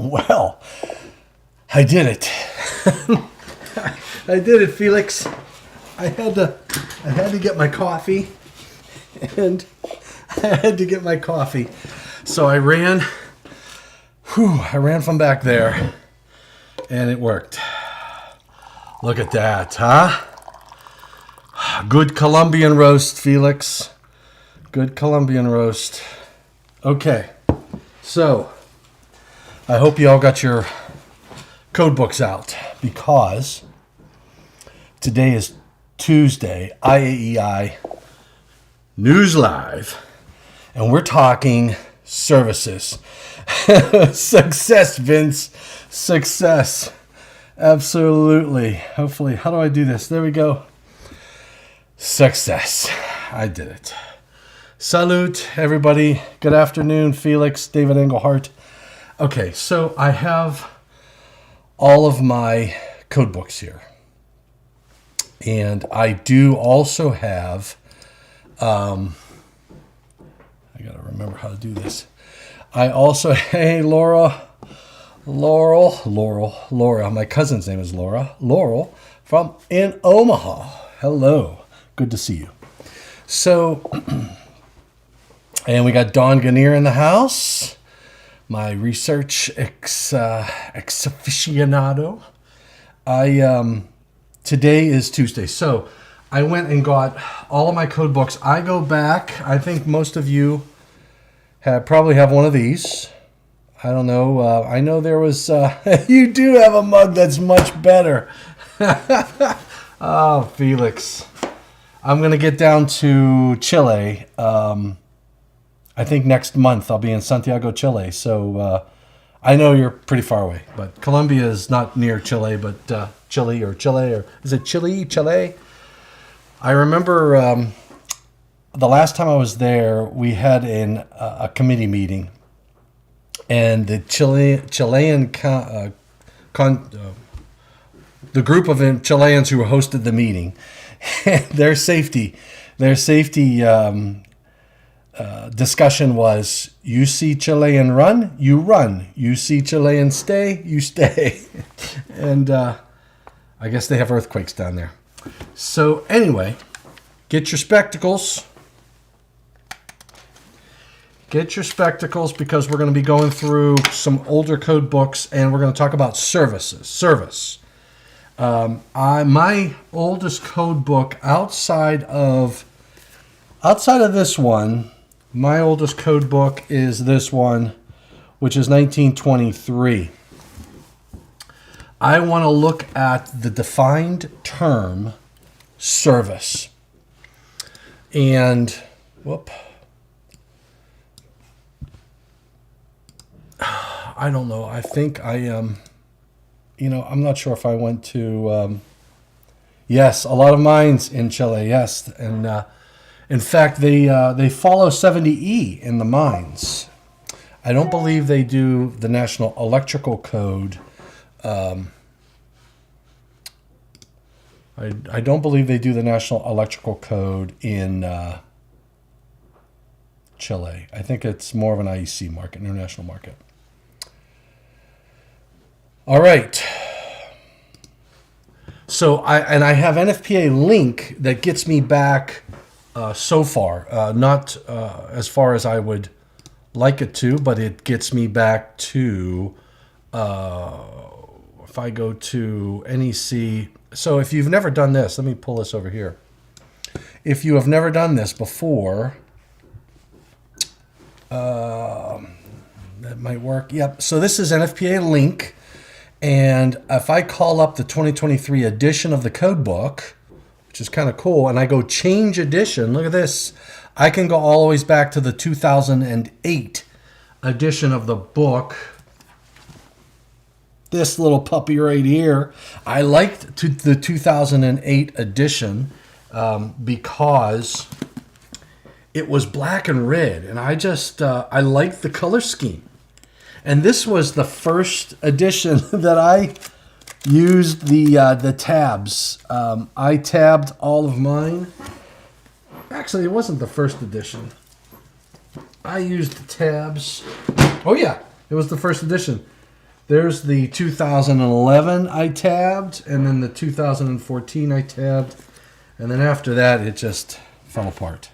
Well, I did it. I did it, Felix. I had to get my coffee, and So I ran from back there, and it worked. Look at that, huh? Good Colombian roast, Felix. Good Colombian roast. Okay, so I hope you all got your code books out, because today is Tuesday, IAEI News Live, and we're talking services. Success, Vince. Success. Absolutely. Hopefully. How do I do this? There we go. Success. I did it. Salute, everybody. Good afternoon, Felix, David Englehart. Okay, so I have all of my code books here. And I do also have, I got to remember how to do this. I also, hey, Laura, my cousin's name is Laurel from in Omaha. Hello, good to see you. So, and we got Don Gannier in the house, my research ex-aficionado. Today is Tuesday, so I went and got all of my code books. I go back, I think most of you probably have one of these. I don't know. I know there was, you do have a mug that's much better. Oh, Felix. I'm going to get down to Chile. I think next month I'll be in Santiago, Chile. So I know you're pretty far away, but Colombia is not near Chile, but Chile, or is it Chile? I remember the last time I was there, we had a committee meeting, and the Chilean the group of Chileans who hosted the meeting, their safety discussion was: you see Chilean run, you run. You see Chilean stay, you stay. And I guess they have earthquakes down there. So anyway, get your spectacles. Get your spectacles, because we're going to be going through some older code books, and we're going to talk about service. My oldest code book outside of this one, my oldest code book is this one, which is 1923. I want to look at the defined term service. And, I don't know. I think I am, I'm not sure if I went to, yes, a lot of mines in Chile, yes. And in fact, they follow 70E in the mines. I don't believe they do the National Electrical Code. I don't believe they do the National Electrical Code in Chile. I think it's more of an IEC market, international market. All right. So I have NFPA link that gets me back so far, not as far as I would like it to, but it gets me back to, if I go to NEC. So if you've never done this, let me pull this over here. If you have never done this before, that might work. Yep. So this is NFPA link. And if I call up the 2023 edition of the code book, which is kind of cool, and I go change edition, look at this. I can go all the way back to the 2008 edition of the book. This little puppy right here. I liked the 2008 edition because it was black and red, and I just I liked the color scheme. And this was the first edition that I used the tabs. I tabbed all of mine. Actually, it wasn't the first edition. I used the tabs. Oh yeah, it was the first edition. There's the 2011 I tabbed, and then the 2014 I tabbed, and then after that it just fell apart.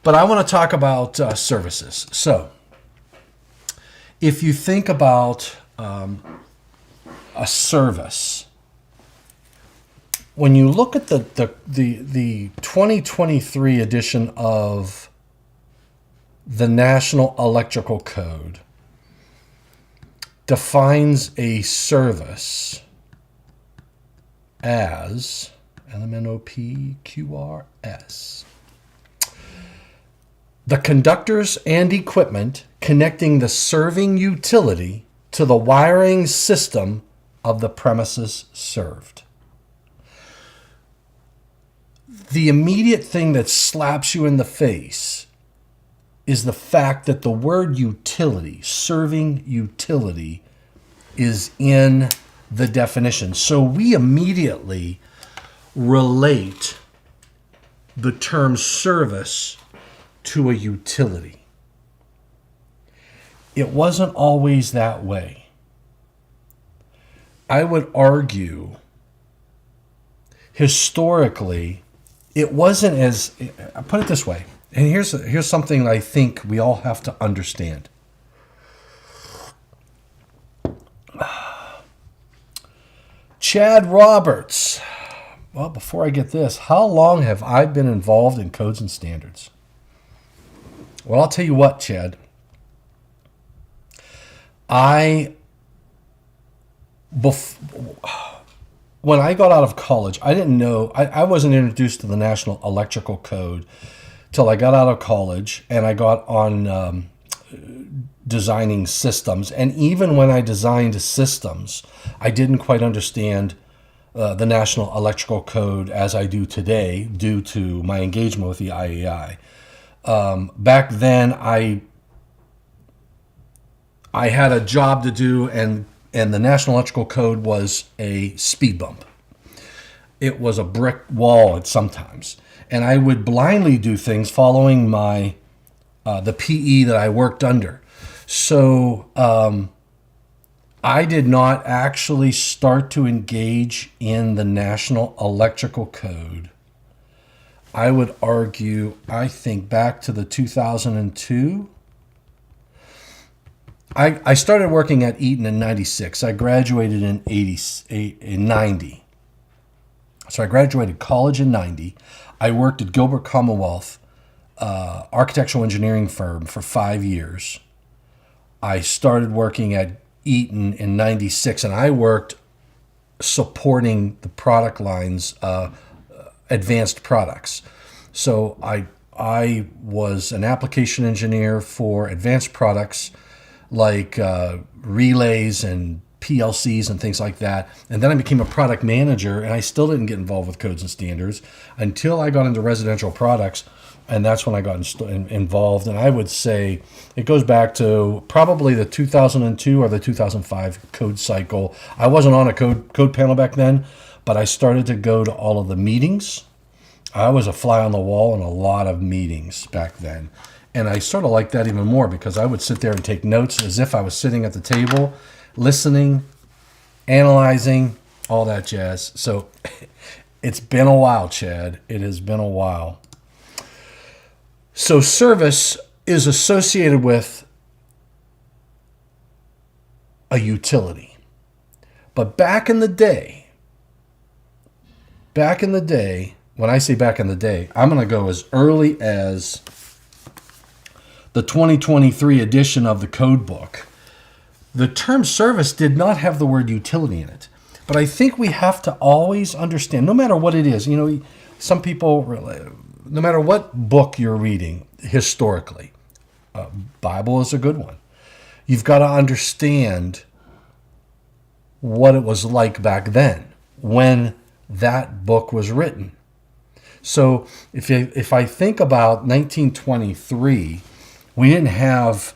But I want to talk about services. So, if you think about a service, when you look at the 2023 edition of the National Electrical Code, defines a service as LMNOPQRS. The conductors and equipment connecting the serving utility to the wiring system of the premises served. The immediate thing that slaps you in the face is the fact that the word utility, serving utility, is in the definition. So we immediately relate the term service to a utility. It wasn't always that way. I would argue historically it wasn't as, I put it this way, and here's something that I think we all have to understand. Chad Roberts. Well, before I get this, how long have I been involved in codes and standards? Well, I'll tell you what, Chad. When I got out of college, I didn't know, I wasn't introduced to the National Electrical Code till I got out of college, and I got on designing systems. And even when I designed systems, I didn't quite understand the National Electrical Code as I do today due to my engagement with the IAEI. Back then, I had a job to do, and the National Electrical Code was a speed bump. It was a brick wall at sometimes. And I would blindly do things following my the PE that I worked under. So I did not actually start to engage in the National Electrical Code. I would argue, I think back to the 2002. I started working at Eaton in 96. I graduated in 90. So I graduated college in 90. I worked at Gilbert Commonwealth architectural engineering firm for 5 years. I started working at Eaton in 96, and I worked supporting the product lines, advanced products. So I was an application engineer for advanced products like relays and PLCs and things like that. And then I became a product manager, and I still didn't get involved with codes and standards until I got into residential products, and that's when I got involved. And I would say it goes back to probably the 2002 or the 2005 code cycle. I wasn't on a code panel back then, but I started to go to all of the meetings. I was a fly on the wall in a lot of meetings back then. And I sort of liked that even more because I would sit there and take notes as if I was sitting at the table, listening, analyzing, all that jazz. So it's been a while, Chad. It has been a while. So service is associated with a utility. But back in the day, when I say back in the day, I'm going to go as early as the 2023 edition of the code book. The term service did not have the word utility in it. But I think we have to always understand, no matter what it is, some people, no matter what book you're reading historically, Bible is a good one. You've got to understand what it was like back then when that book was written. So if I think about 1923, we didn't have,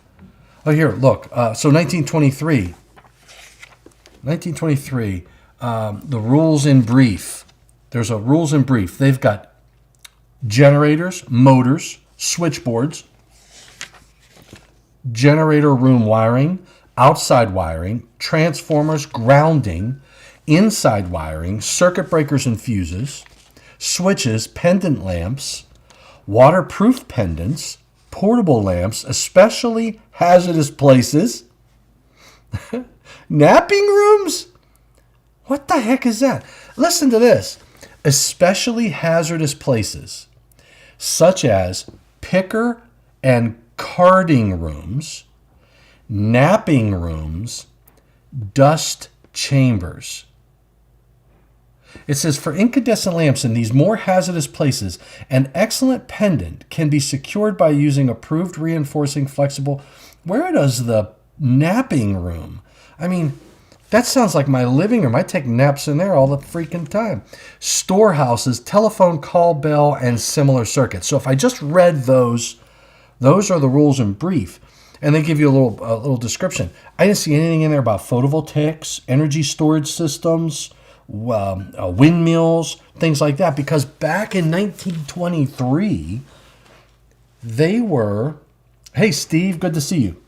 so 1923, the rules in brief. There's a rules in brief. They've got generators, motors, switchboards, generator room wiring, outside wiring, transformers, grounding, inside wiring, circuit breakers and fuses, switches, pendant lamps, waterproof pendants, portable lamps, especially hazardous places, napping rooms? What the heck is that? Listen to this. Especially hazardous places, such as picker and carding rooms, napping rooms, dust chambers. It says, for incandescent lamps in these more hazardous places, an excellent pendant can be secured by using approved reinforcing flexible. Where does the napping room? I mean, that sounds like my living room. I take naps in there all the freaking time. Storehouses, telephone call bell, and similar circuits. So if I just read those are the rules in brief. And they give you a little description. I didn't see anything in there about photovoltaics, energy storage systems, windmills, things like that. Because back in 1923, they were, hey, Steve, good to see you.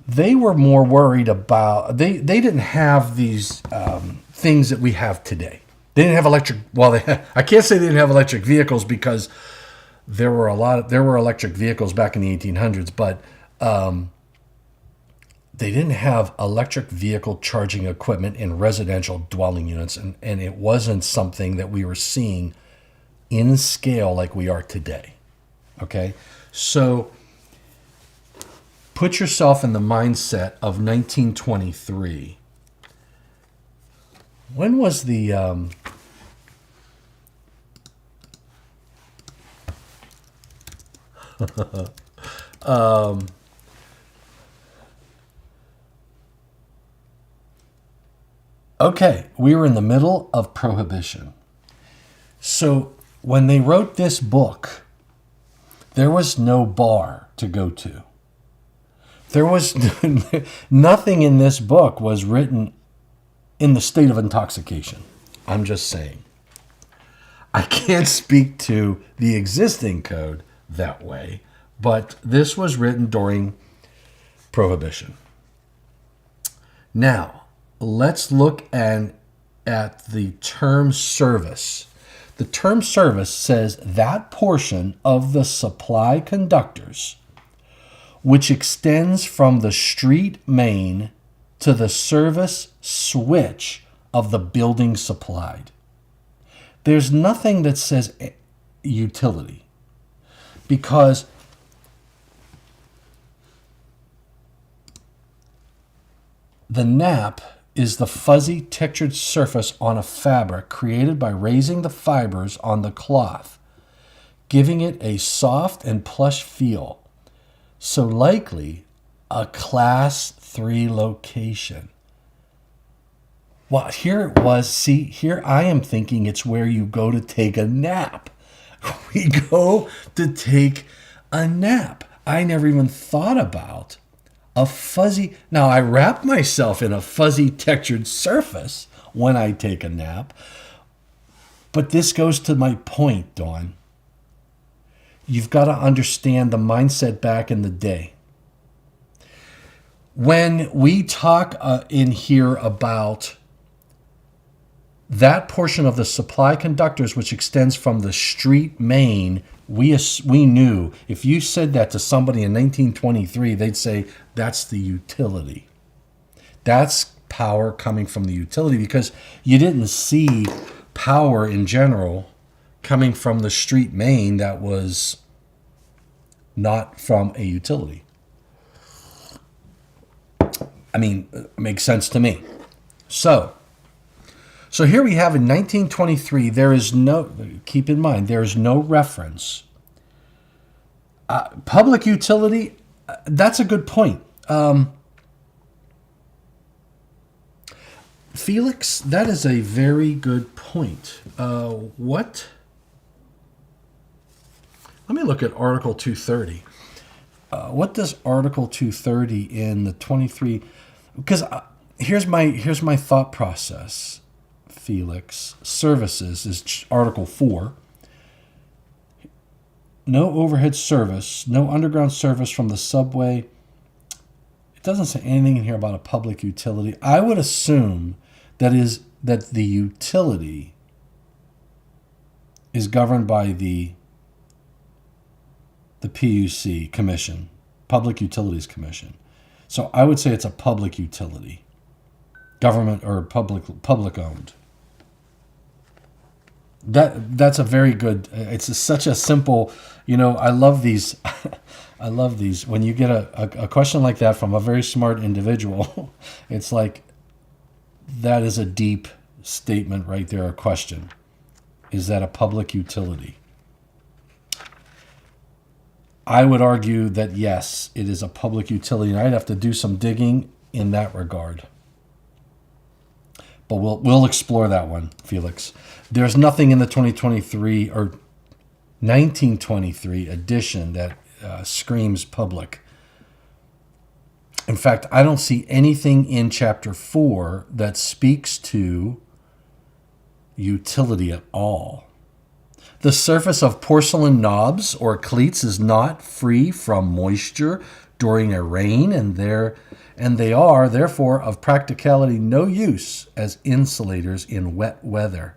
They were more worried about, they didn't have these things that we have today. They didn't have electric, I can't say they didn't have electric vehicles because there were electric vehicles back in the 1800s, but they didn't have electric vehicle charging equipment in residential dwelling units, and it wasn't something that we were seeing in scale like we are today. Okay? So put yourself in the mindset of 1923. When was the okay, we were in the middle of Prohibition. So when they wrote this book, there was no bar to go to. There was nothing in this book was written in the state of intoxication. I'm just saying. I can't speak to the existing code that way, but this was written during Prohibition. Now, let's look at the term service. The term service says that portion of the supply conductors which extends from the street main to the service switch of the building supplied. There's nothing that says utility, because the nap is the fuzzy textured surface on a fabric created by raising the fibers on the cloth, giving it a soft and plush feel. So likely a class 3 location. Well, here it was. See, here I am thinking it's where you go to take a nap. We go to take a nap. I never even thought about a fuzzy. Now, I wrap myself in a fuzzy textured surface when I take a nap. But this goes to my point, Dawn. You've got to understand the mindset back in the day. When we talk in here about that portion of the supply conductors which extends from the street main, we knew if you said that to somebody in 1923, they'd say that's the utility. That's power coming from the utility, because you didn't see power in general coming from the street main that was not from a utility. I mean, it makes sense to me. So here we have in 1923, keep in mind, there is no reference. Public utility, that's a good point. Felix, that is a very good point. What? Let me look at Article 230. What does Article 230 in the 23? Because here's my thought process, Felix. Services is Article 4. No overhead service, no underground service from the subway doesn't say anything in here about a public utility. I would assume that the utility is governed by the PUC Commission, Public Utilities Commission. So I would say it's a public utility, government or public owned. That's a very good. It's such a simple. I love these. I love these. When you get a question like that from a very smart individual, it's like that is a deep statement right there. A question: is that a public utility? I would argue that yes, it is a public utility, and I'd have to do some digging in that regard. But we'll explore that one, Felix. There's nothing in the 2023 or 1923 edition that screams public. In fact, I don't see anything in Chapter 4 that speaks to utility at all. The surface of porcelain knobs or cleats is not free from moisture during a rain, and they are, therefore, of practicality no use as insulators in wet weather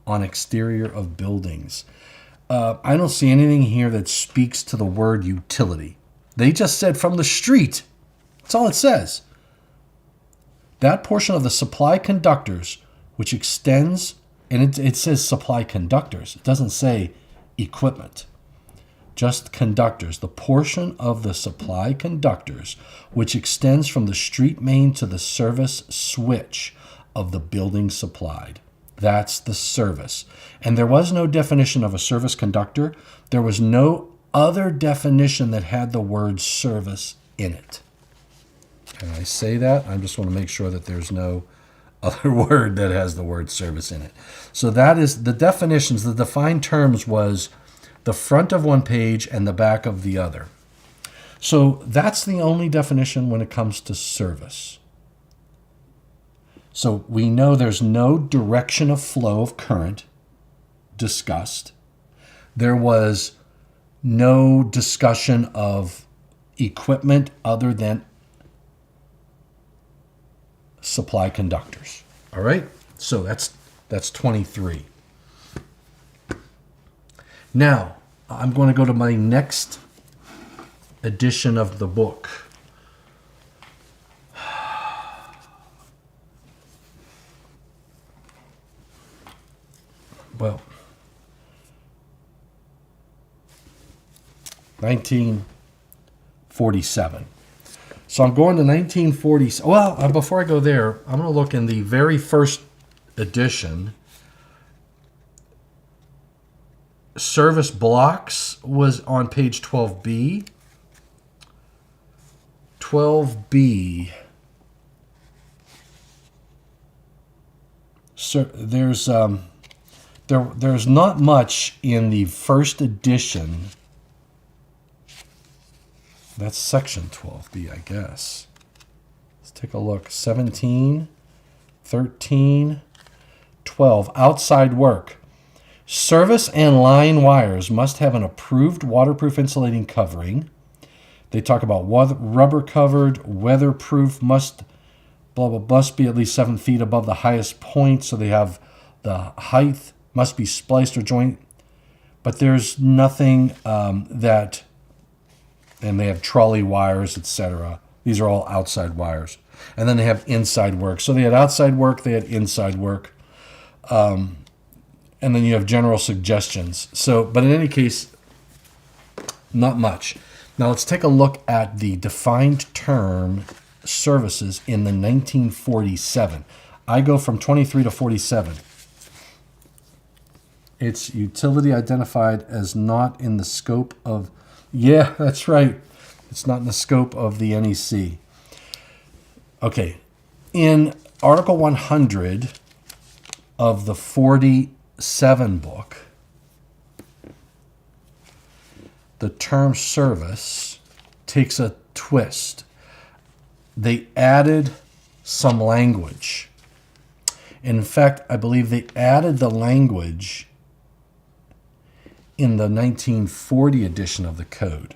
on exterior of buildings. I don't see anything here that speaks to the word utility. They just said from the street. That's all it says. That portion of the supply conductors, which extends, and it says supply conductors. It doesn't say equipment. Just conductors. The portion of the supply conductors, which extends from the street main to the service switch of the building supplied. That's the service. And there was no definition of a service conductor. There was no other definition that had the word service in it. And I say that, I just want to make sure that there's no other word that has the word service in it. So that is the definitions. The defined terms was the front of one page and the back of the other. So that's the only definition when it comes to service. So we know there's no direction of flow of current discussed. There was no discussion of equipment other than supply conductors. All right? So that's 23. Now, I'm going to go to my next edition of the book. Well, 1947. So I'm going to 1940. Well, before I go there, I'm going to look in the very first edition. Service blocks was on page 12B. 12B. So there's not much in the first edition. That's section 12B, I guess. Let's take a look. 17, 13, 12. Outside work. Service and line wires must have an approved waterproof insulating covering. They talk about rubber covered, weatherproof, must be at least 7 feet above the highest point. So they have the height must be spliced or joint. But there's nothing that, and they have trolley wires, etc. These are all outside wires. And then they have inside work. So they had outside work, they had inside work. And then you have general suggestions. So, but in any case, not much. Now let's take a look at the defined term services in the 1947. I go from 23 to 47. It's utility identified as not in the scope of... Yeah, that's right. It's not in the scope of the NEC. Okay. In Article 100 of the 47 book, the term service takes a twist. They added some language. In fact, I believe they added the language in the 1940 edition of the code.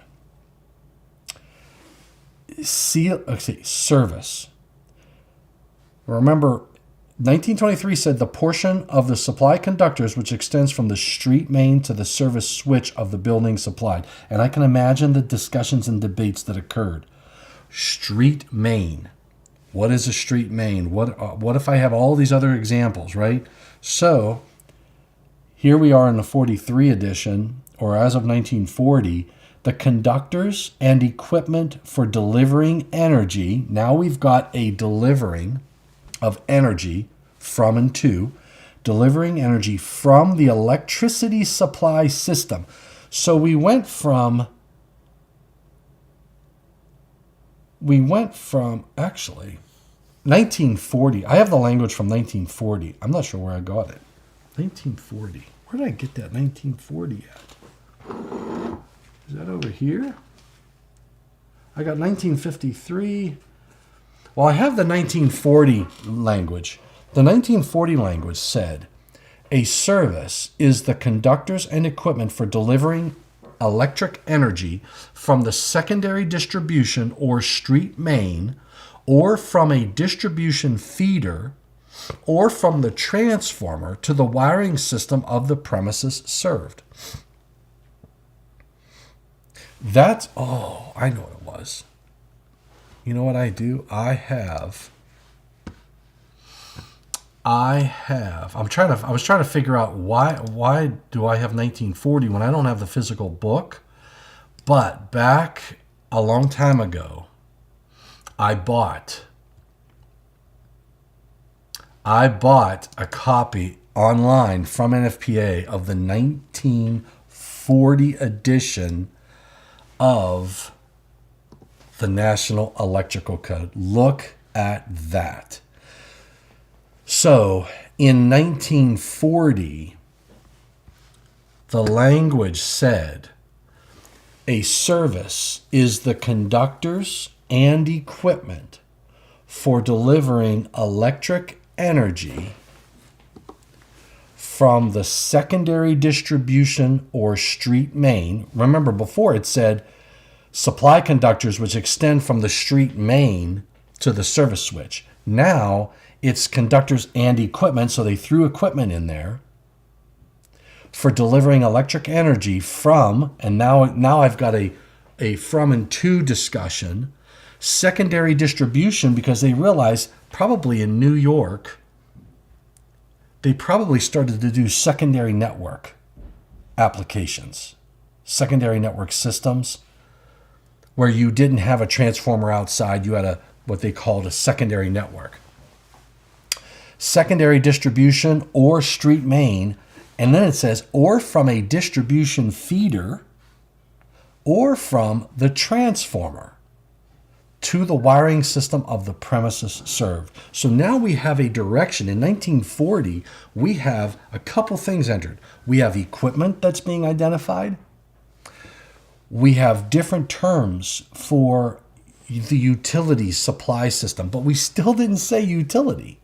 service. Remember, 1923 said the portion of the supply conductors which extends from the street main to the service switch of the building supplied. And I can imagine the discussions and debates that occurred. Street main. What is a street main? What if I have all these other examples, right? So here we are in the 43 edition, or as of 1940, the conductors and equipment for delivering energy. Now we've got a delivering of energy from and to, delivering energy from the electricity supply system. So we went from actually 1940. I have the language from 1940. I'm not sure where I got it. 1940. Where did I get that 1940 at? Is that over here? I got 1953. Well, I have the 1940 language. The 1940 language said, a service is the conductors and equipment for delivering electric energy from the secondary distribution or street main, or from a distribution feeder, or from the transformer to the wiring system of the premises served. I know what it was. You know what I do? I was trying to figure out why do I have 1940 when I don't have the physical book? But back a long time ago, I bought a copy online from NFPA of the 1940 edition of the National Electrical Code. Look at that. So in 1940, the language said, a service is the conductors and equipment for delivering electric energy from the secondary distribution or street main. Remember, before it said supply conductors which extend from the street main to the service switch. Now it's conductors and equipment, so they threw equipment in there for delivering electric energy from, and now I've got a from and to discussion, secondary distribution, because they realized probably in New York, they probably started to do secondary network applications, secondary network systems, where you didn't have a transformer outside, you had what they called a secondary network. Secondary distribution or street main, and then it says, or from a distribution feeder, or from the transformer to the wiring system of the premises served. So now we have a direction. In 1940, we have a couple things entered. We have equipment that's being identified. We have different terms for the utility supply system, but we still didn't say utility.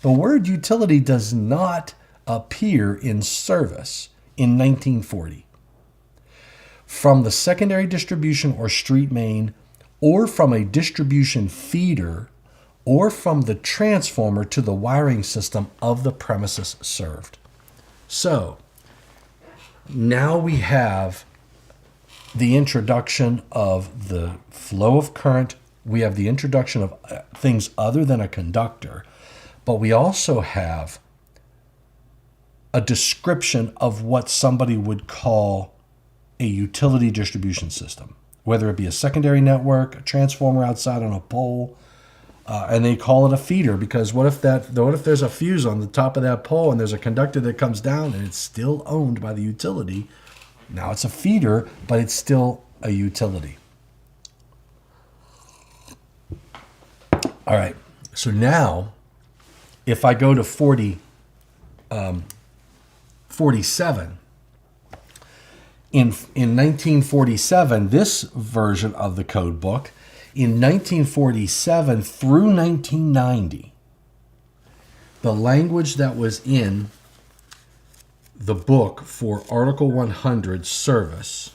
The word utility does not appear in service in 1940. From the secondary distribution or street main, or from a distribution feeder, or from the transformer to the wiring system of the premises served. So now we have the introduction of the flow of current. We have the introduction of things other than a conductor, but we also have a description of what somebody would call a utility distribution system, whether it be a secondary network, a transformer outside on a pole, and they call it a feeder, because what if there's a fuse on the top of that pole and there's a conductor that comes down and it's still owned by the utility? Now it's a feeder, but it's still a utility. All right, so now if I go to 47, in 1947, this version of the code book, in 1947 through 1990, the language that was in the book for Article 100 service,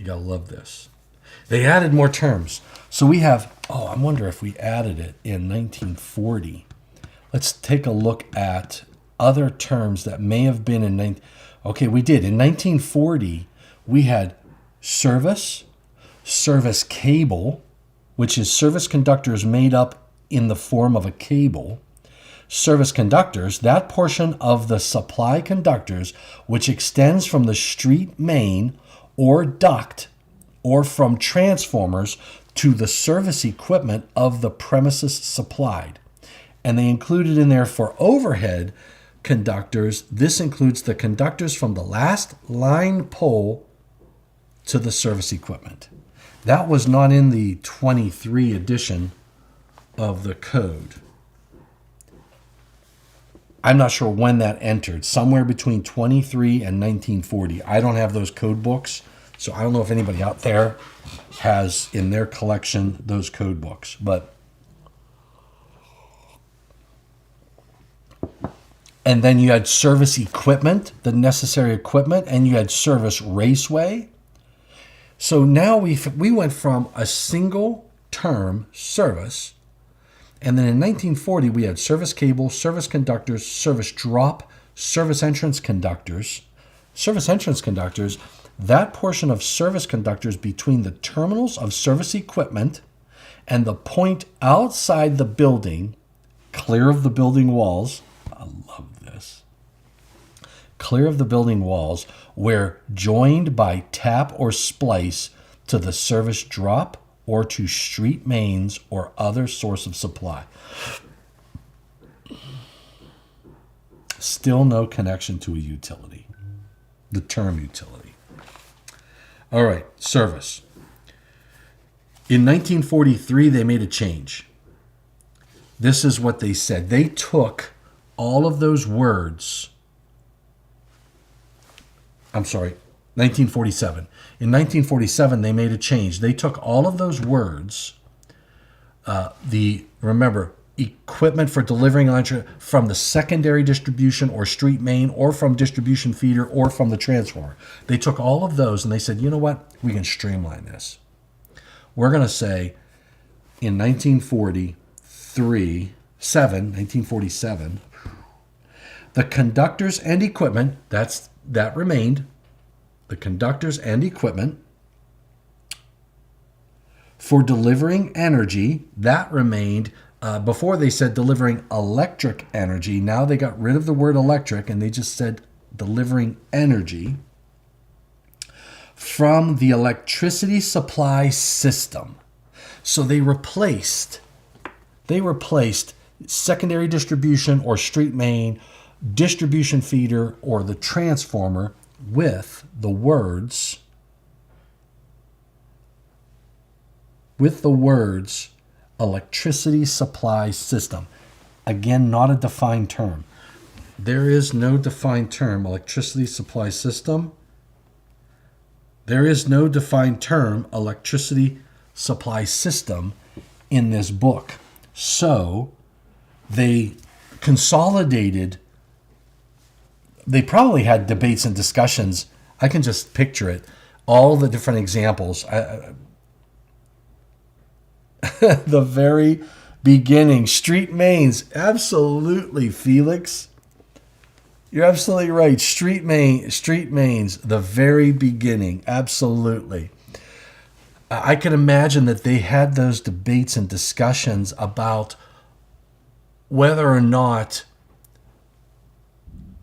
You gotta love this. They added more terms. So we have, I wonder if we added it in 1940. Let's take a look at other terms that may have been in okay, we did. In 1940, we had service cable, which is service conductors made up in the form of a cable. Service conductors, that portion of the supply conductors which extends from the street main or duct or from transformers to the service equipment of the premises supplied. And they included in there for overhead conductors, this includes the conductors from the last line pole to the service equipment. That was not in the 23 edition of the code. I'm not sure when that entered, somewhere between 23 and 1940. I don't have those code books, so I don't know if anybody out there has in their collection those code books. And then you had service equipment, the necessary equipment, and you had service raceway. So now we went from a single term, service, and then in 1940 we had service cable, service conductors, service drop, service entrance conductors. Service entrance conductors, that portion of service conductors between the terminals of service equipment and the point outside the building, clear of the building walls. I love this. Clear of the building walls, where joined by tap or splice to the service drop or to street mains or other source of supply. Still no connection to a utility. The term utility. All right, service. In 1943, they made a change. This is what they said. They took all of those words. I'm sorry, 1947. In 1947, they made a change. They took all of those words, remember, equipment for delivering electric from the secondary distribution or street main or from distribution feeder or from the transformer. They took all of those and they said, you know what? We can streamline this. We're going to say in 1947, the conductors and equipment, that remained, the conductors and equipment for delivering energy, that remained. Before they said delivering electric energy. Now they got rid of the word electric and they just said delivering energy from the electricity supply system. So they replaced secondary distribution or street main, distribution feeder, or the transformer with the words electricity supply system. Again, not a defined term. There is no defined term, electricity supply system. There is no defined term, electricity supply system, in this book. So they consolidated. They probably had debates and discussions. I can just picture it. All the different examples. The very beginning, street mains. Absolutely, Felix. You're absolutely right. Street mains, the very beginning. Absolutely. I can imagine that they had those debates and discussions about whether or not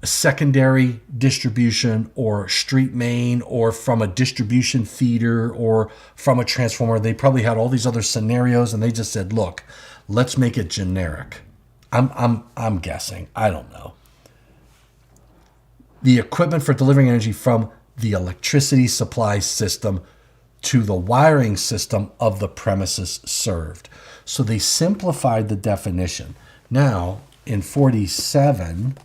secondary distribution or street main or from a distribution feeder or from a transformer. They probably had all these other scenarios and they just said, look, let's make it generic. I'm guessing. I don't know. The equipment for delivering energy from the electricity supply system to the wiring system of the premises served. So they simplified the definition. Now, in 47,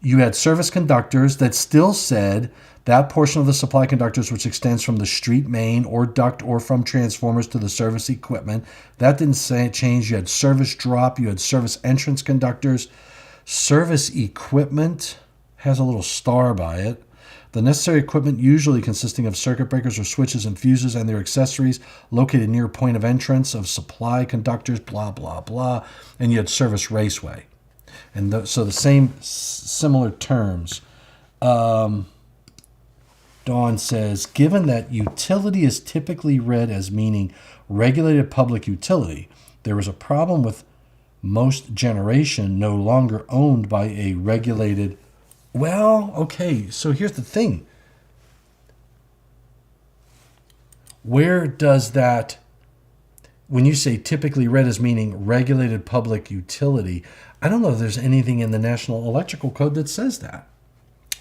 you had service conductors that still said that portion of the supply conductors which extends from the street main or duct or from transformers to the service equipment. That didn't change. You had service drop. You had service entrance conductors. Service equipment has a little star by it. The necessary equipment, usually consisting of circuit breakers or switches and fuses and their accessories, located near point of entrance of supply conductors, blah, blah, blah. And you had service raceway. And so the same similar terms. Dawn says, given that utility is typically read as meaning regulated public utility, there is a problem with most generation no longer owned by a regulated. Well, okay, so here's the thing. Where does that, when you say typically read as meaning regulated public utility, I don't know if there's anything in the National Electrical Code that says that.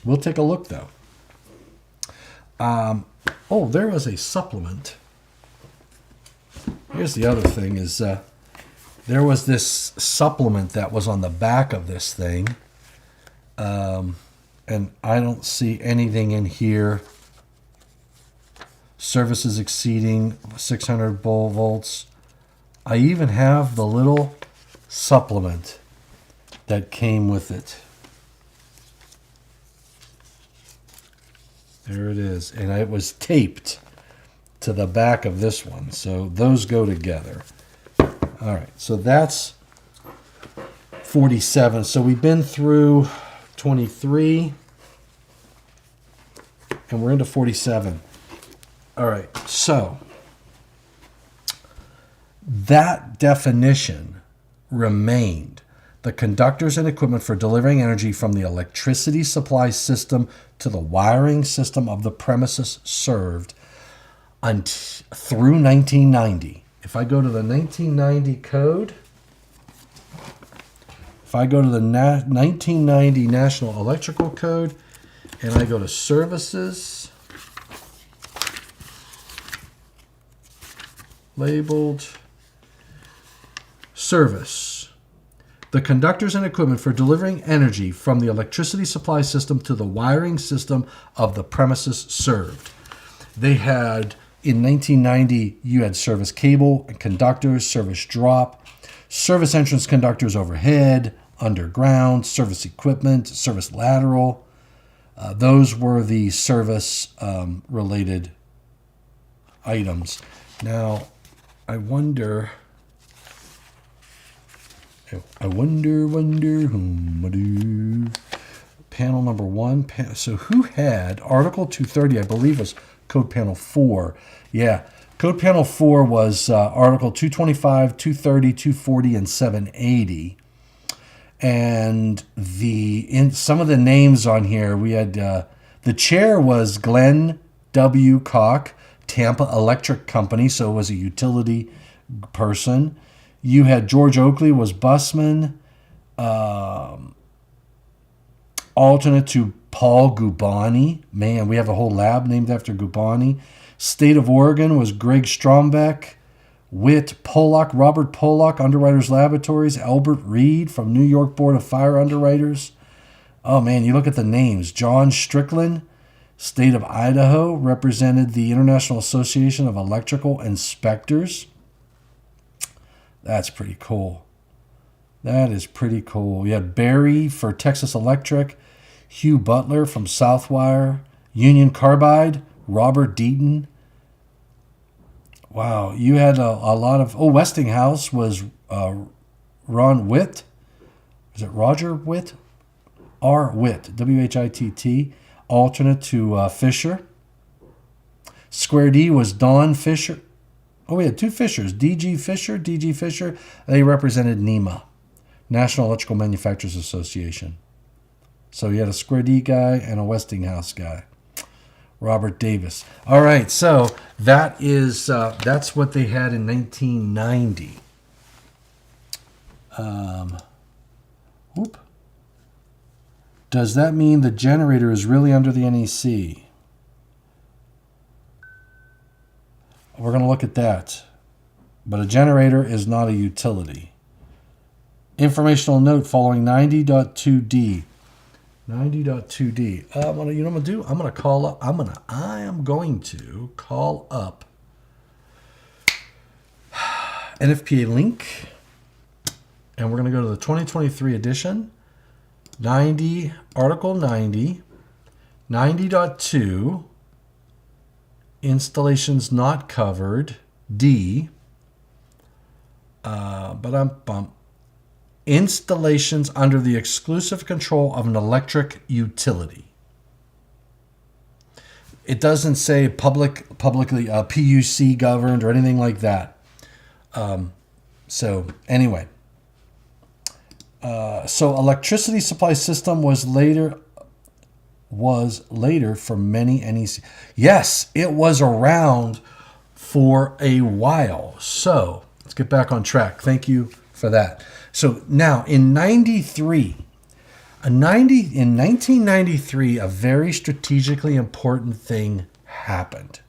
We'll take a look, though. There was a supplement. Here's the other thing is there was this supplement that was on the back of this thing. And I don't see anything in here. Services exceeding 600 volts. I even have the little supplement that came with it. There it is. And it was taped to the back of this one. So those go together. All right. So that's 47. So we've been through 23. And we're into 47. All right. So that definition remained. The conductors and equipment for delivering energy from the electricity supply system to the wiring system of the premises served through 1990. If I go to the 1990 code, if I go to the 1990 National Electrical Code, and I go to services, labeled service. The conductors and equipment for delivering energy from the electricity supply system to the wiring system of the premises served. They had, in 1990, you had service cable and conductors, service drop, service entrance conductors overhead, underground, service equipment, service lateral. Those were the service related items. Now, I wonder, panel number 1. So who had Article 230, I believe was Code Panel 4. Yeah, Code Panel 4 was Article 225, 230, 240, and 780. And some of the names on here, we had, the chair was Glenn W. Koch, Tampa Electric Company, so it was a utility person. You had George Oakley was busman, alternate to Paul Gubani. Man, we have a whole lab named after Gubani. State of Oregon was Greg Strombeck. Witt Pollock, Robert Pollock, Underwriters Laboratories. Albert Reed from New York Board of Fire Underwriters. Oh, man, you look at the names. John Strickland, State of Idaho, represented the International Association of Electrical Inspectors. That's pretty cool. That is pretty cool. You had Barry for Texas Electric, Hugh Butler from Southwire, Union Carbide, Robert Deaton. Wow, you had a lot of... Westinghouse was Ron Witt. Is it Roger Witt? R. Witt, W-H-I-T-T, alternate to Fisher. Square D was Don Fisher. Oh, we had two Fishers, D.G. Fisher. They represented NEMA, National Electrical Manufacturers Association. So you had a Square D guy and a Westinghouse guy, Robert Davis. All right, so that is that's what they had in 1990. Does that mean the generator is really under the NEC? We're going to look at that. But a generator is not a utility. Informational note following 90.2D. 90.2D. You know what I'm going to do? I am going to call up NFPA link. And we're going to go to the 2023 edition. 90, Article 90, 90.2, installations not covered, D. Installations under the exclusive control of an electric utility. It doesn't say publicly PUC governed or anything like that. So anyway, so electricity supply system was later for many NEC. Yes, it was around for a while. So let's get back on track. Thank you for that. So now in 1993, a very strategically important thing happened.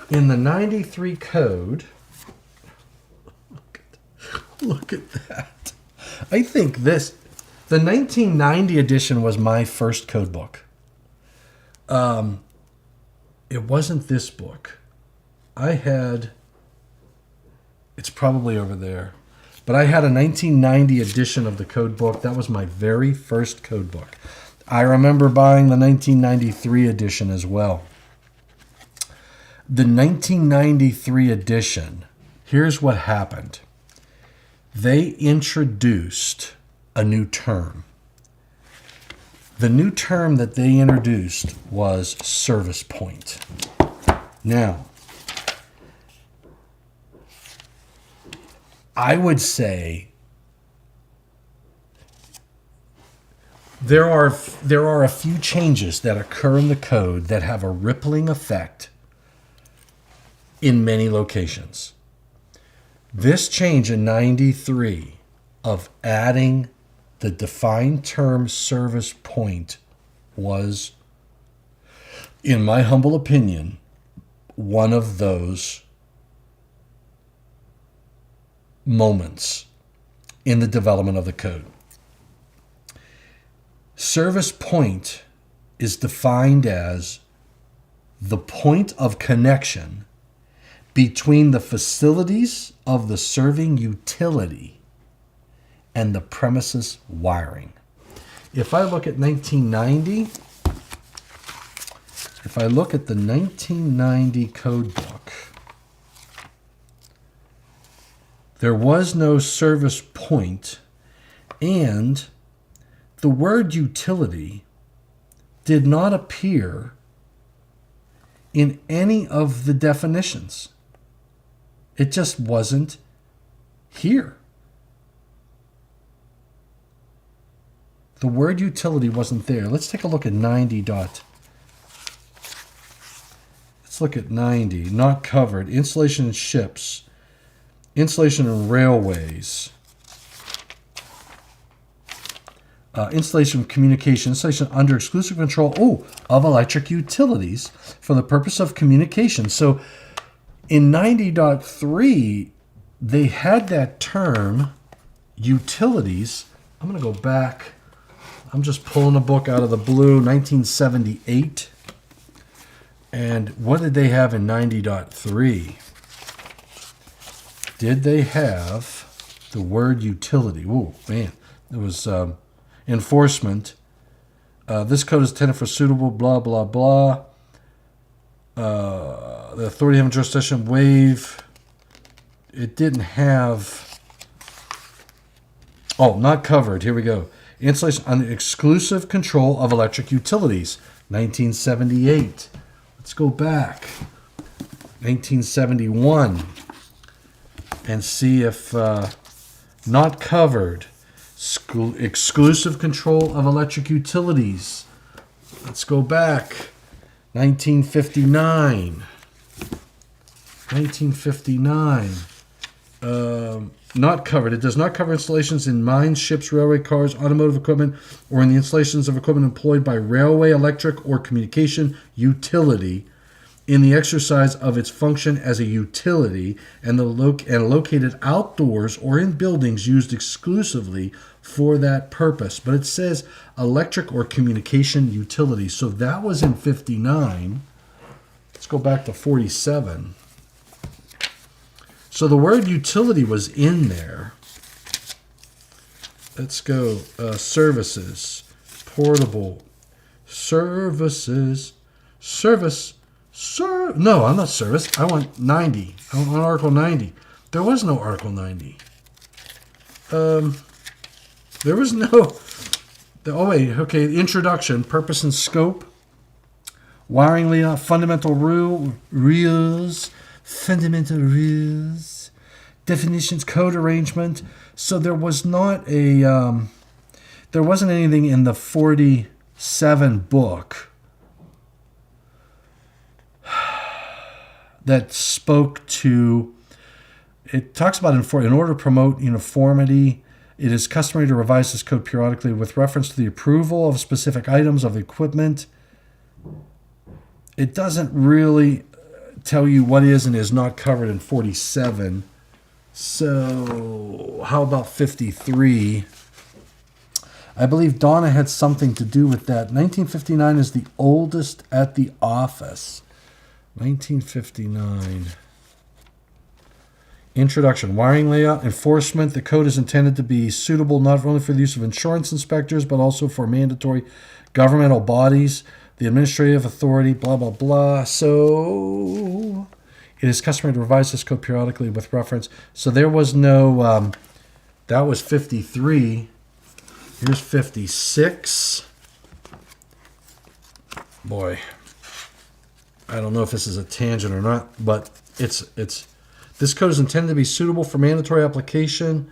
In the 93 code, look at that. I think the 1990 edition was my first code book. It wasn't this book. It's probably over there. But I had a 1990 edition of the code book. That was my very first code book. I remember buying the 1993 edition as well. The 1993 edition, here's what happened. They introduced a new term. The new term that they introduced was service point. Now, I would say there are a few changes that occur in the code that have a rippling effect in many locations. This change in 93 of adding the defined term service point was, in my humble opinion, one of those moments in the development of the code. Service point is defined as the point of connection between the facilities of the serving utility and the premises wiring. If I look at 1990, if I look at the 1990 code book, there was no service point, and the word utility did not appear in any of the definitions. It just wasn't here. The word utility wasn't there. Let's take a look at 90. Let's look at 90. Not covered. Installation in ships. Installation in railways. Installation of communication. Installation under exclusive control of electric utilities for the purpose of communication. So in 90.3, they had that term, utilities. I'm going to go back. I'm just pulling a book out of the blue, 1978. And what did they have in 90.3? Did they have the word utility? Oh, man. It was enforcement. This code is intended for suitable, blah, blah, blah. The authority having jurisdiction waive. It didn't have... Oh, not covered. Here we go. Installation on the exclusive control of electric utilities. 1978. Let's go back. 1971. And see if not covered. Exclusive control of electric utilities. Let's go back. 1959. 1959. Not covered. It does not cover installations in mines, ships, railway cars, automotive equipment, or in the installations of equipment employed by railway, electric, or communication utility in the exercise of its function as a utility and located outdoors or in buildings used exclusively for that purpose. But it says electric or communication utility. So that was in 59. Let's go back to 47. So the word utility was in there. Let's go services, portable, Services. Service. No, I'm not service. I want 90. I want Article 90. There was no Article 90. There was no... Oh, wait. Okay, introduction, purpose and scope. Wiring layout, fundamental rules. Fundamental rules. Definitions, code arrangement. So there was not a... there wasn't anything in the 47 book that spoke to... It talks about in order to promote uniformity, it is customary to revise this code periodically with reference to the approval of specific items of equipment. It doesn't really tell you what is and is not covered in 47. So how about 53? I believe Donna had something to do with that. 1959 is the oldest at the office. 1959. Introduction, wiring layout, enforcement. The code is intended to be suitable not only for the use of insurance inspectors, but also for mandatory governmental bodies, the administrative authority, blah, blah, blah. So it is customary to revise this code periodically with reference. So there was no, that was 53. Here's 56. Boy, I don't know if this is a tangent or not, but it's this code is intended to be suitable for mandatory application.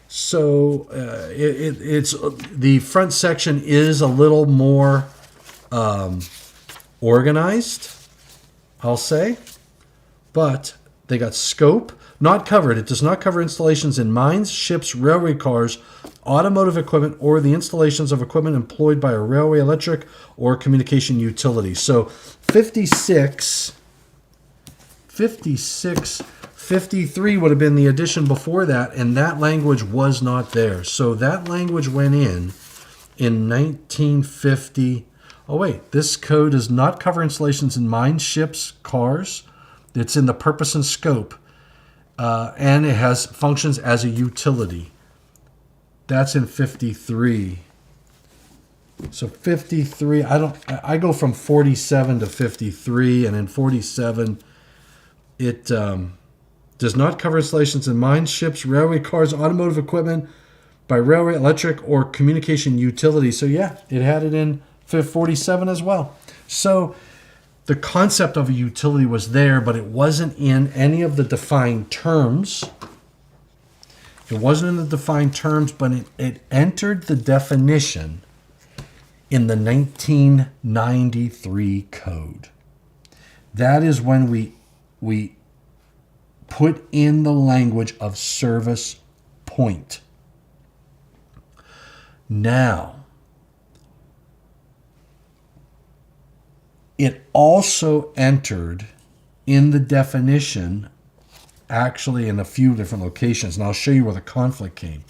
So it's the front section is a little more organized, I'll say, but they got scope. Not covered. It does not cover installations in mines, ships, railway cars, automotive equipment, or the installations of equipment employed by a railway, electric, or communication utility. So 56, 53 would have been the addition before that, and that language was not there. So that language went in 1950. Oh, wait. This code does not cover installations in mines, ships, cars. It's in the purpose and scope. And it has functions as a utility. That's in 53. So 53, I go from 47 to 53, and in 47, it does not cover installations in mines, ships, railway cars, automotive equipment by railway, electric, or communication utility. So yeah, it had it in 47 as well. So the concept of a utility was there, but it wasn't in any of the defined terms. It wasn't in the defined terms, but it entered the definition in the 1993 code. That is when we put in the language of service point. Now, it also entered in the definition, actually in a few different locations, and I'll show you where the conflict came.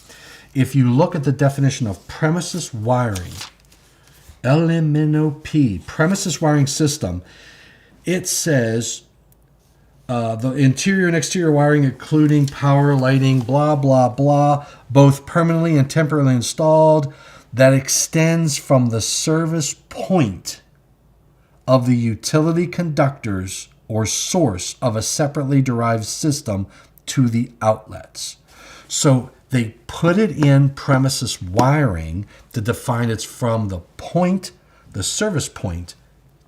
If you look at the definition of premises wiring, LMNOP, premises wiring system, it says the interior and exterior wiring, including power, lighting, blah, blah, blah, both permanently and temporarily installed, that extends from the service point of the utility conductors or source of a separately derived system to the outlets. So they put it in premises wiring to define it's from the point, the service point,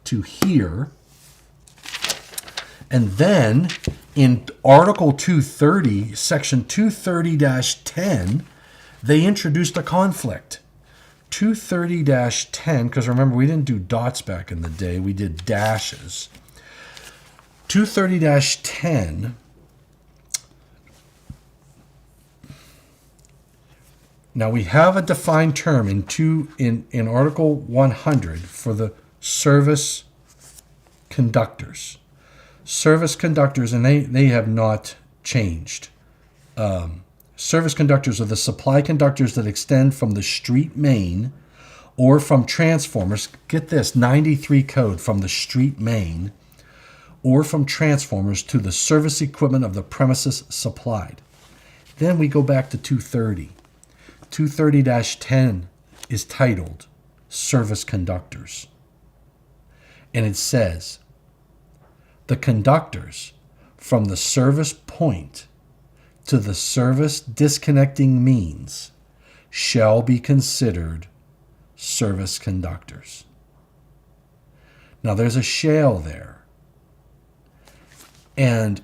to here. And then in Article 230, Section 230-10, they introduced a conflict. 230-10, because remember, we didn't do dots back in the day. We did dashes. 230-10. Now, we have a defined term in Article 100 for the service conductors. Service conductors, and they have not changed. Service conductors are the supply conductors that extend from the street main or from transformers. Get this, 93 code, from the street main or from transformers to the service equipment of the premises supplied. Then we go back to 230. 230-10 is titled Service Conductors. And it says, the conductors from the service point to the service disconnecting means shall be considered service conductors. Now there's a shall there. And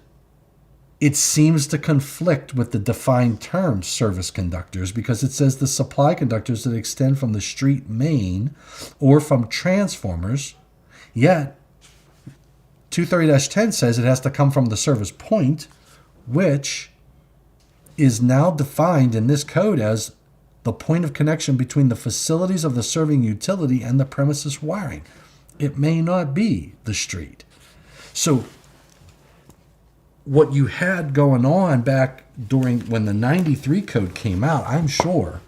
it seems to conflict with the defined term service conductors, because it says the supply conductors that extend from the street main or from transformers, yet 230-10 says it has to come from the service point, which is now defined in this code as the point of connection between the facilities of the serving utility and the premises wiring. It may not be the street. So what you had going on back during when the 93 code came out, I'm sure,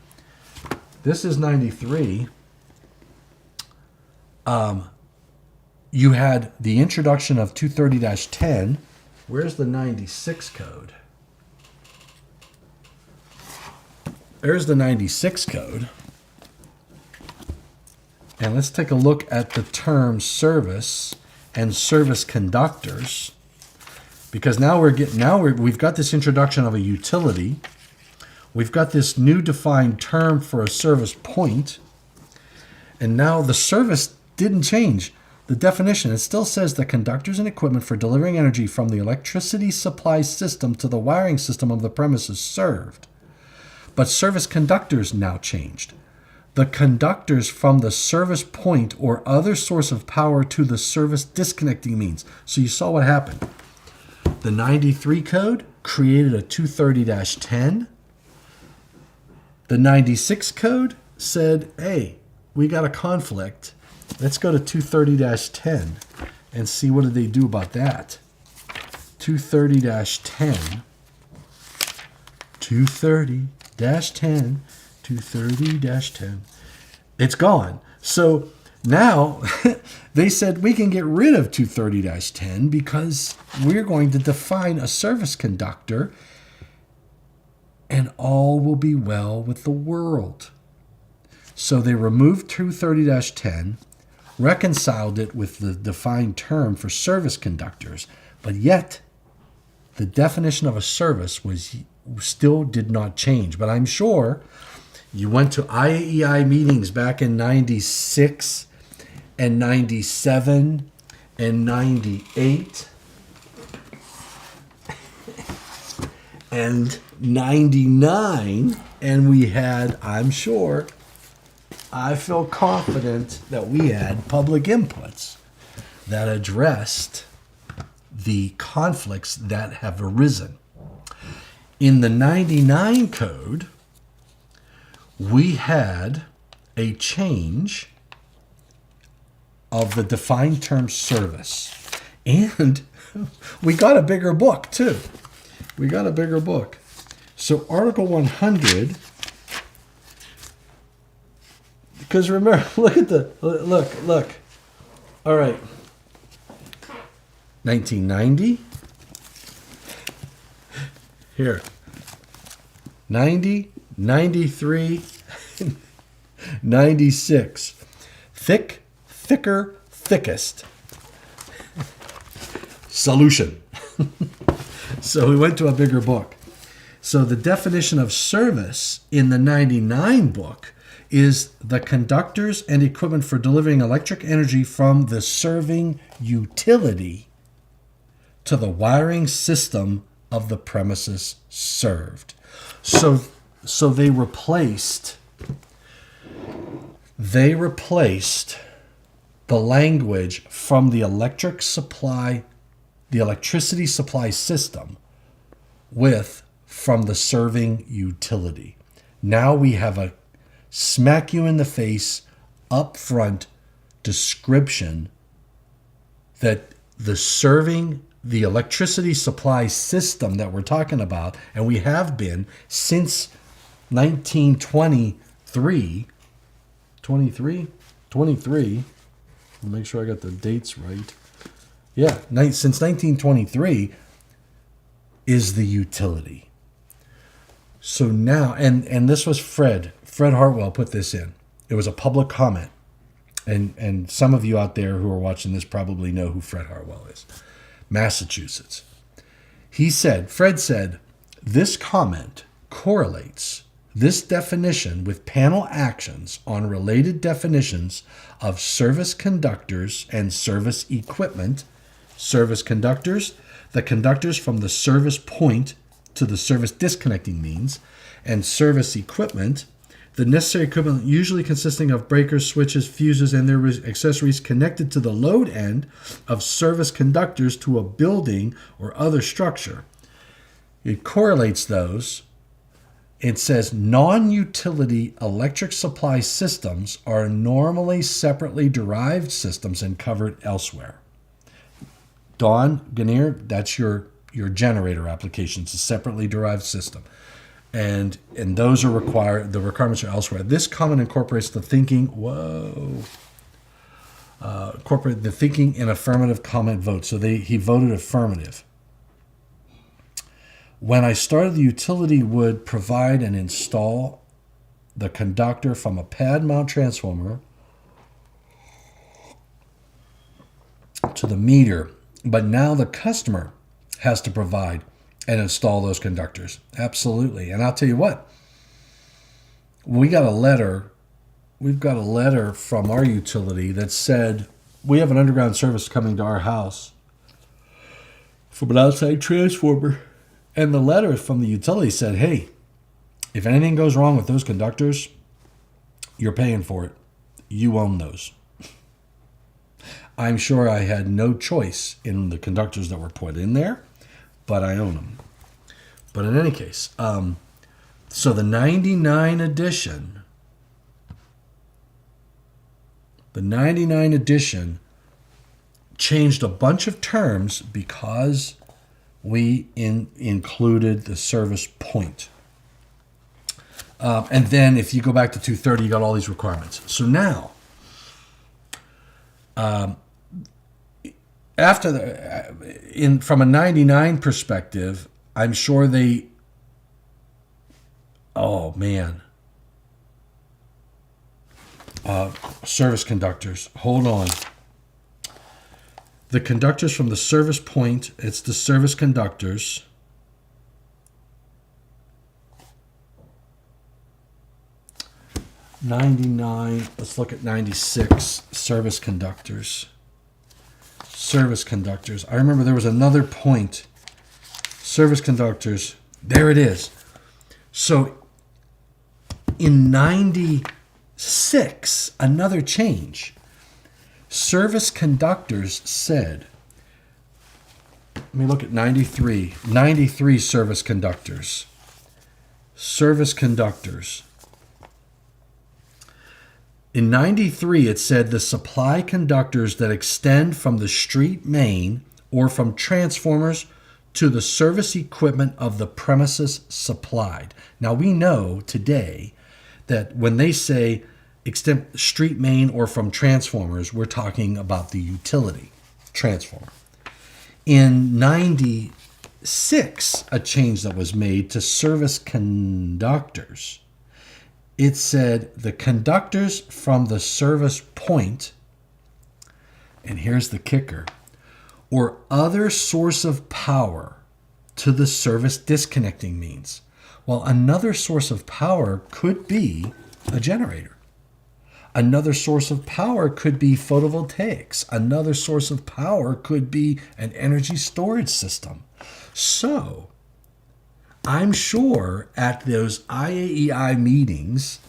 this is 93, you had the introduction of 230-10. Where's the 96 code? There's the 96 code. And let's take a look at the term service and service conductors, because now we've got this introduction of a utility. We've got this new defined term for a service point, and now the service didn't change. The definition, it still says the conductors and equipment for delivering energy from the electricity supply system to the wiring system of the premises served. But service conductors now changed. The conductors from the service point or other source of power to the service disconnecting means. So you saw what happened. The 93 code created a 230-10. The 96 code said, hey, we got a conflict. Let's go to 230-10 and see what did they do about that. 230-10. 230-10. 230-10. It's gone. So now they said we can get rid of 230-10 because we're going to define a service conductor and all will be well with the world. So they removed 230-10, reconciled it with the defined term for service conductors, but yet the definition of a service still did not change. But I'm sure you went to IAEI meetings back in 96 and 97 and 98 and 99, and we had, I'm sure, I feel confident that we had public inputs that addressed the conflicts that have arisen. In the 99 code, we had a change of the defined term service. And we got a bigger book, too. We got a bigger book. So Article 100, because remember, look at the, look. All right. 1990. Here. 90, 93, 96. Thick, thicker, thickest. Solution. So we went to a bigger book. So the definition of service in the 99 book is the conductors and equipment for delivering electric energy from the serving utility to the wiring system of the premises served. So they replaced the language from the electricity supply system with from the serving utility. Now we have a smack you in the face, upfront description that the electricity supply system that we're talking about, and we have been since 1923, 23, I'll make sure I got the dates right. Yeah, since 1923 is the utility. So now, and this was Fred Hartwell put this in. It was a public comment. And some of you out there who are watching this probably know who Fred Harwell is. Massachusetts. Fred said, this comment correlates this definition with panel actions on related definitions of service conductors and service equipment. Service conductors, the conductors from the service point to the service disconnecting means, and service equipment, the necessary equipment usually consisting of breakers, switches, fuses, and their accessories connected to the load end of service conductors to a building or other structure. It correlates those. It says non-utility electric supply systems are normally separately derived systems and covered elsewhere. Don Ganir, that's your generator application. It's a separately derived system. And those are required, the requirements are elsewhere. This comment incorporates the thinking, incorporate the thinking in affirmative comment vote. So he voted affirmative. When I started, the utility would provide and install the conductor from a pad mount transformer to the meter, but now the customer has to provide and install those conductors. Absolutely. And I'll tell you what, we've got a letter from our utility that said we have an underground service coming to our house from an outside transformer. And the letter from the utility said, hey, if anything goes wrong with those conductors, you're paying for it. You own those. I'm sure I had no choice in the conductors that were put in there, but I own them. But in any case, so the 99 edition changed a bunch of terms because we included the service point. And then if you go back to 230, you got all these requirements. So now, from a 99 perspective, I'm sure service conductors. Hold on. The conductors from the service point, it's the service conductors. '99, let's look at 96, service conductors. Service conductors. I remember there was another point. Service conductors, there it is. So in 96, another change. Service conductors said, let me look at 93. 93 service conductors. Service conductors. In 93, it said the supply conductors that extend from the street main or from transformers to the service equipment of the premises supplied. Now, we know today that when they say extend street main or from transformers, we're talking about the utility transformer. In 96, a change that was made to service conductors. It said the conductors from the service point, and here's the kicker, or other source of power to the service disconnecting means. Well, another source of power could be a generator. Another source of power could be photovoltaics. Another source of power could be an energy storage system. So, I'm sure at those IAEI meetings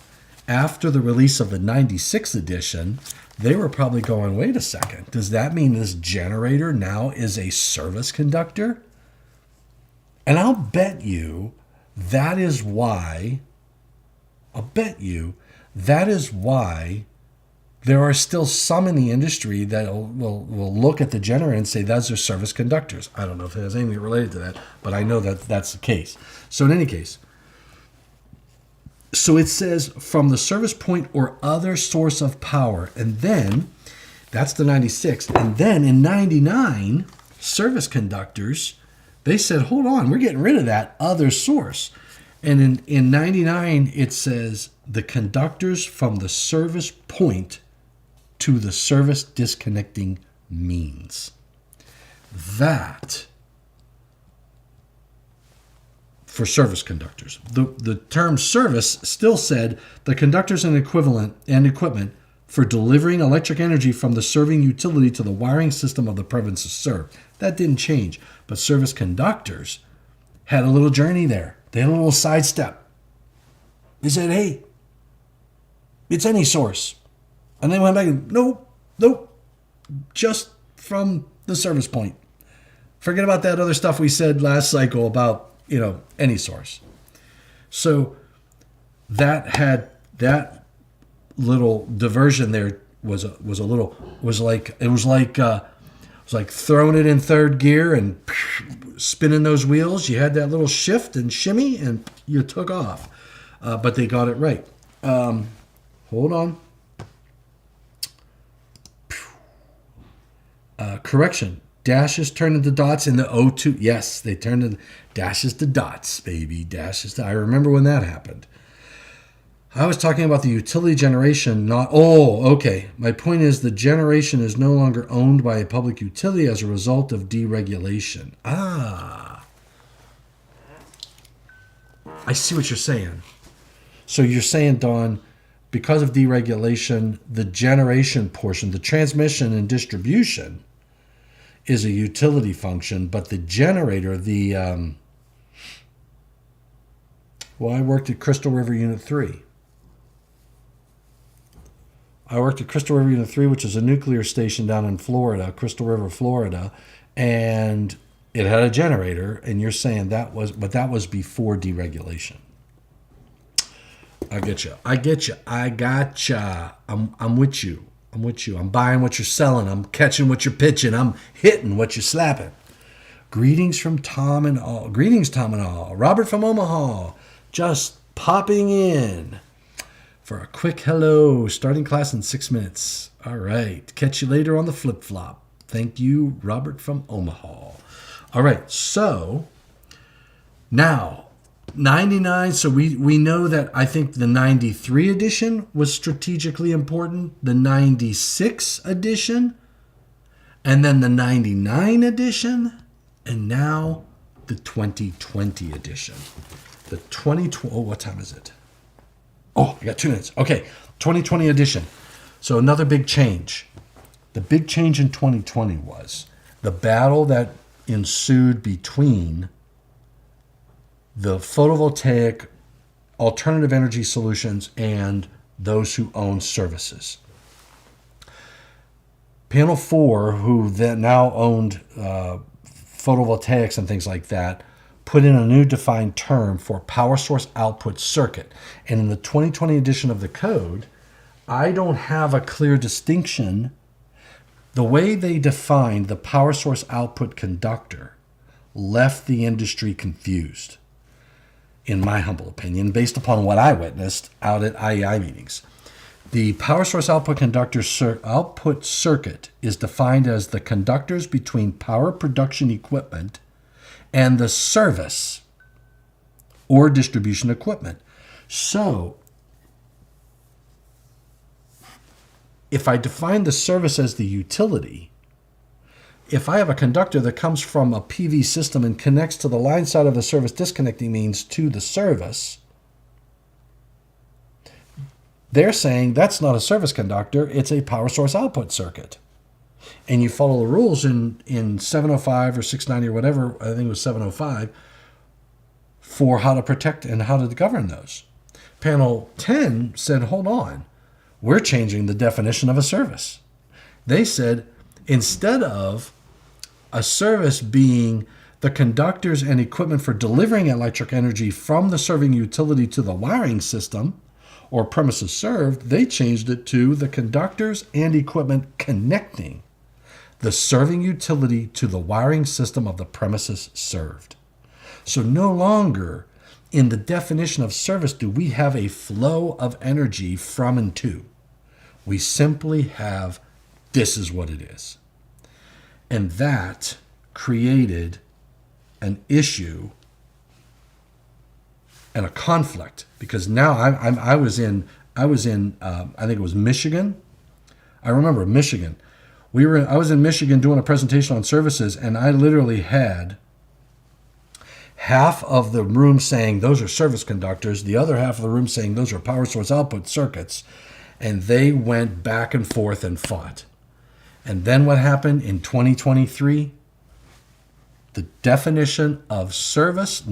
after the release of the 96 edition, they were probably going, wait a second, does that mean this generator now is a service conductor? And I'll bet you that is why there are still some in the industry that will look at the generator and say those are service conductors. I don't know if it has anything related to that, but I know that that's the case. So in any case, so it says from the service point or other source of power. And then, that's the 96. And then in 99, service conductors, they said, hold on, we're getting rid of that other source. And in 99, it says the conductors from the service point to the service disconnecting means. That, for service conductors. The term service still said the conductors and equipment for delivering electric energy from the serving utility to the wiring system of the premises served. That didn't change. But service conductors had a little journey there. They had a little sidestep. They said, hey, it's any source. And they went back and, nope, just from the service point. Forget about that other stuff we said last cycle about, any source. So that little diversion there was like throwing it in third gear and spinning those wheels. You had that little shift and shimmy, and you took off. But they got it right. Hold on. Correction. Dashes turn into dots in the O2. Yes, they turned into dashes to dots, baby. I remember when that happened. I was talking about the utility generation, not... Oh, okay. My point is the generation is no longer owned by a public utility as a result of deregulation. I see what you're saying. So you're saying, Dawn, because of deregulation, the generation portion, the transmission and distribution, is a utility function, but the generator, I worked at Crystal River Unit 3. Which is a nuclear station down in Florida, Crystal River, Florida, and it had a generator, and you're saying that was before deregulation. I get you. I gotcha. I'm with you. I'm buying what you're selling. I'm catching what you're pitching. I'm hitting what you're slapping. Greetings from Tom and all. Robert from Omaha, just popping in for a quick hello. Starting class in 6 minutes. All right. Catch you later on the flip-flop. Thank you, Robert from Omaha. All right. So now 99, so we know that I think the 93 edition was strategically important, the 96 edition, and then the 99 edition, and now the 2020 edition. The 2020, what time is it? Oh, I got 2 minutes. Okay, 2020 edition. So another big change. The big change in 2020 was the battle that ensued between the photovoltaic alternative energy solutions and those who own services. Panel 4, who then now owned photovoltaics and things like that, put in a new defined term for power source output circuit. And in the 2020 edition of the code, I don't have a clear distinction. The way they defined the power source output conductor left the industry confused, in my humble opinion, based upon what I witnessed out at IAEI meetings. The power source output conductor output circuit is defined as the conductors between power production equipment and the service or distribution equipment. So, if I define the service as the utility, if I have a conductor that comes from a PV system and connects to the line side of the service disconnecting means to the service, they're saying that's not a service conductor, it's a power source output circuit. And you follow the rules in 705 or 690 or whatever, I think it was 705, for how to protect and how to govern those. Panel 10 said, hold on, we're changing the definition of a service. They said, instead of a service being the conductors and equipment for delivering electric energy from the serving utility to the wiring system or premises served, they changed it to the conductors and equipment connecting the serving utility to the wiring system of the premises served. So no longer in the definition of service do we have a flow of energy from and to. We simply have, this is what it is. And that created an issue and a conflict, because now I was in I think it was Michigan. I remember Michigan. I was in Michigan doing a presentation on services, and I literally had half of the room saying those are service conductors, the other half of the room saying those are power source output circuits, and they went back and forth and fought. And then what happened in 2023? The definition of service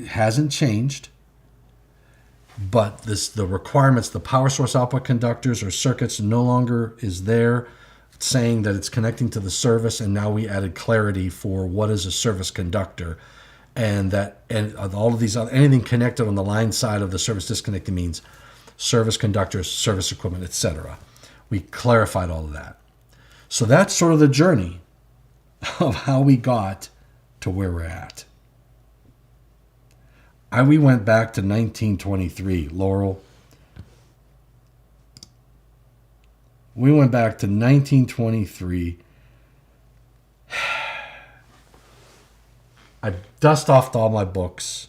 hasn't changed, but the requirements, the power source output conductors or circuits no longer is there, saying that it's connecting to the service, and now we added clarity for what is a service conductor, and all of these other, anything connected on the line side of the service disconnected means service conductors, service equipment, etc. We clarified all of that. So that's sort of the journey of how we got to where we're at. We went back to 1923, Laurel. We went back to 1923. I dust off all my books.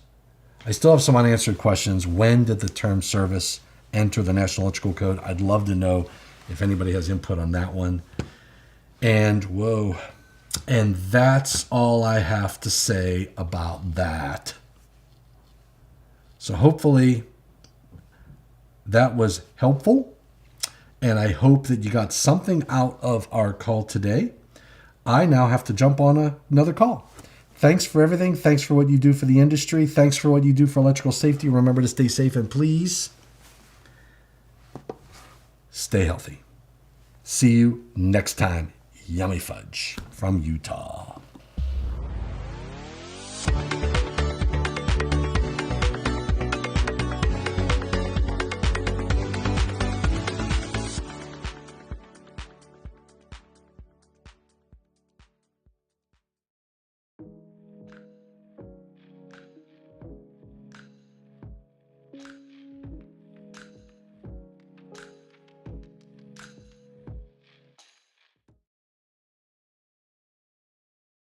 I still have some unanswered questions. When did the term service enter the National Electrical Code? I'd love to know if anybody has input on that one. And that's all I have to say about that. So hopefully that was helpful, and I hope that you got something out of our call today. I now have to jump on another call. Thanks for everything. Thanks for what you do for the industry. Thanks for what you do for electrical safety. Remember to stay safe, and please stay healthy. See you next time. Yummy fudge from Utah.